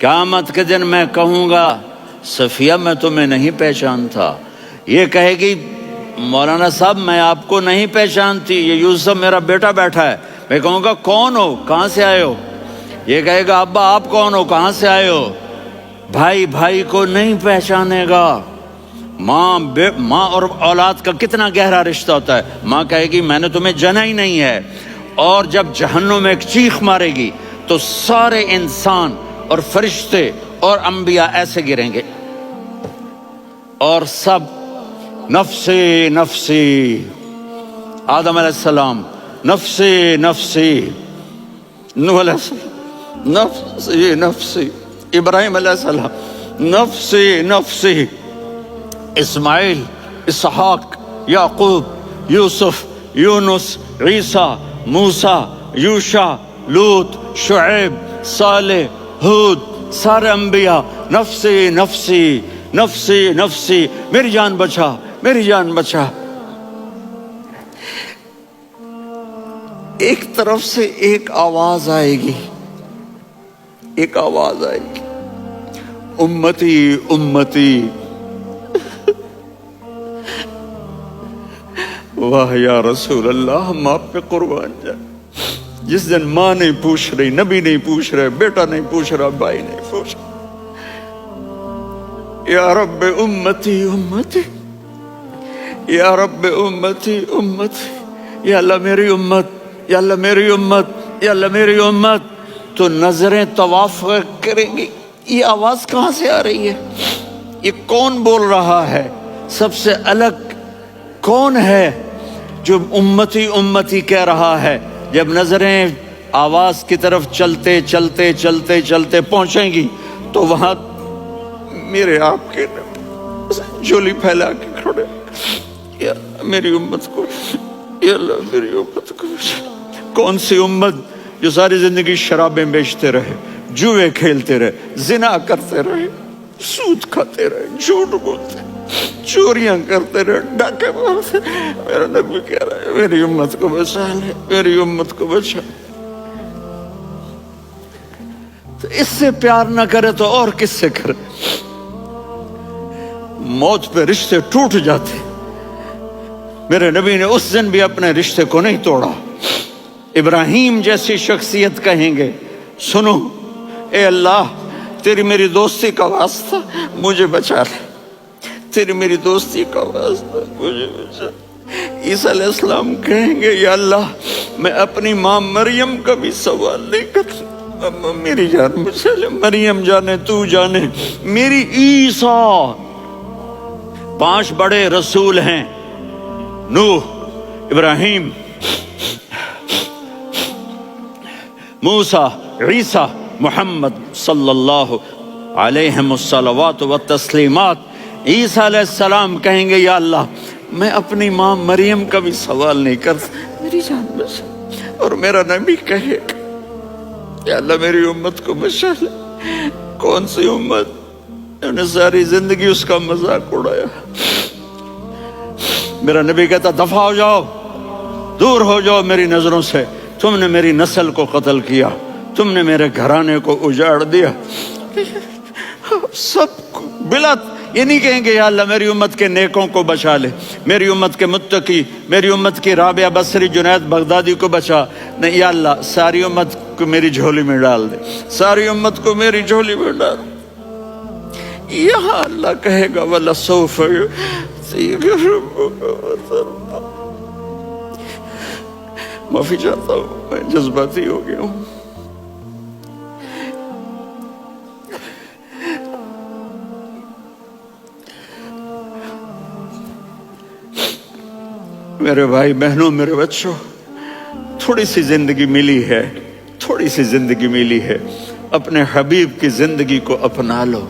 قیامت کے دن میں کہوں گا صفیہ میں تمہیں نہیں پہچانتا، یہ کہے گی مولانا صاحب میں آپ کو نہیں پہچانتی، یہ یوسف میرا بیٹا بیٹھا ہے۔ میں کہوں گا کون ہو، کہاں سے آئے ہو؟ یہ کہے گا ابا آپ کون ہو، کہاں سے آئے ہو؟ بھائی بھائی کو نہیں پہچانے گا۔ ماں اور اولاد کا کتنا گہرا رشتہ ہوتا ہے۔ ماں کہے گی میں نے تمہیں جنا ہی نہیں ہے، اور جب جہنم میں ایک چیخ مارے گی تو سارے انسان اور فرشتے اور انبیاء ایسے گریں گے، اور سب نفسی نفسی، آدم علیہ السلام نفسی نفسی، نوح علیہ السلام نفسی نفسی، ابراہیم علیہ السلام نفسی نفسی، اسماعیل، اسحاق، یعقوب، یوسف، یونس، عیسیٰ، موسیٰ، یوشع، لوط، شعیب، صالح، ہود، سارے انبیاء نفسی نفسی نفسی نفسی، میری جان بچا میری جان بچا۔ ایک طرف سے ایک آواز آئے گی، ایک آواز آئے گی، امتی امتی۔ واہ یا رسول اللہ، ہم آپ پہ قربان جائیں۔ جس دن ماں نہیں پوچھ رہی، نبی نہیں پوچھ رہے، بیٹا نہیں پوچھ رہا، بھائی نہیں پوچھ رہا، یا رب امتی امتی، یا رب امتی امتی، یا اللہ میری امت، یا اللہ میری امت، یا اللہ میری امت۔ تو نظریں طواف کریں گی، یہ آواز کہاں سے آ رہی ہے؟ یہ کون بول رہا ہے؟ سب سے الگ کون ہے جو امتی امتی کہہ رہا ہے؟ جب نظریں آواز کی طرف چلتے چلتے چلتے چلتے پہنچیں گی تو وہاں میرے آپ کے جھولی پھیلا کے کھڑے، یا میری امت کو، یا اللہ میری امت کو۔ کون سی امت جو ساری زندگی شرابیں بیچتے رہے، جوئے کھیلتے رہے، زنا کرتے رہے، سود کھاتے رہے، جھوٹ بولتے رہے، چوریاں کرتے رہے، ڈاکے مارتے رہے۔ میرا نبی کہہ رہا ہے میری امت کو بچا لے، میری امت کو بچا۔ تو اس سے پیار نہ کرے تو اور کس سے کرے؟ موت پہ رشتے ٹوٹ جاتے، میرے نبی نے اس دن بھی اپنے رشتے کو نہیں توڑا۔ ابراہیم جیسی شخصیت کہیں گے سنو اے اللہ تیری میری دوستی کا واسطہ مجھے بچا لے، تیری میری دوستی کا واسطہ مجھے بچا۔ عیسیٰ علیہ السلام کہیں گے یا اللہ میں اپنی ماں مریم کا بھی سوال نہیں کرتا، میری جان بچا لے، مریم جانے تو جانے میری عیسیٰ۔ 5 بڑے رسول ہیں، نوح، ابراہیم، موسیٰ، عیسیٰ، محمد صلی اللہ علیہ الصلوات والتسلیمات۔ عیسیٰ علیہ السلام کہیں گے یا اللہ میں اپنی ماں مریم کا بھی سوال نہیں کرتا، میری جان بچا۔ اور میرا نبی کہے یا اللہ میری امت کو بچا لے۔ کون سی امت انہوں نے ساری زندگی اس کا مذاق اڑایا؟ میرا نبی کہتا دفع ہو جاؤ، دور ہو جاؤ میری نظروں سے، تم نے میری نسل کو قتل کیا، تم نے میرے گھرانے کو اجاڑ دیا۔ سب بلا یہ نہیں کہیں گے یا اللہ میری امت کے نیکوں کو بچا لے، میری امت کے متقی، میری امت کی رابعہ بصری، جنید بغدادی کو بچا، نہیں یا اللہ ساری امت کو میری جھولی میں ڈال دے، ساری امت کو میری جھولی میں ڈال۔ یہاں اللہ کہے گا وَلَسَوْفَ يُعْطِيكَ رَبُّكَ فَتَرْضَىٰ۔ معافی چاہتا ہوں، میں جذباتی ہو گیا ہوں۔ میرے بھائی بہنوں، میرے بچوں، تھوڑی سی زندگی ملی ہے، تھوڑی سی زندگی ملی ہے، اپنے حبیب کی زندگی کو اپنا لو۔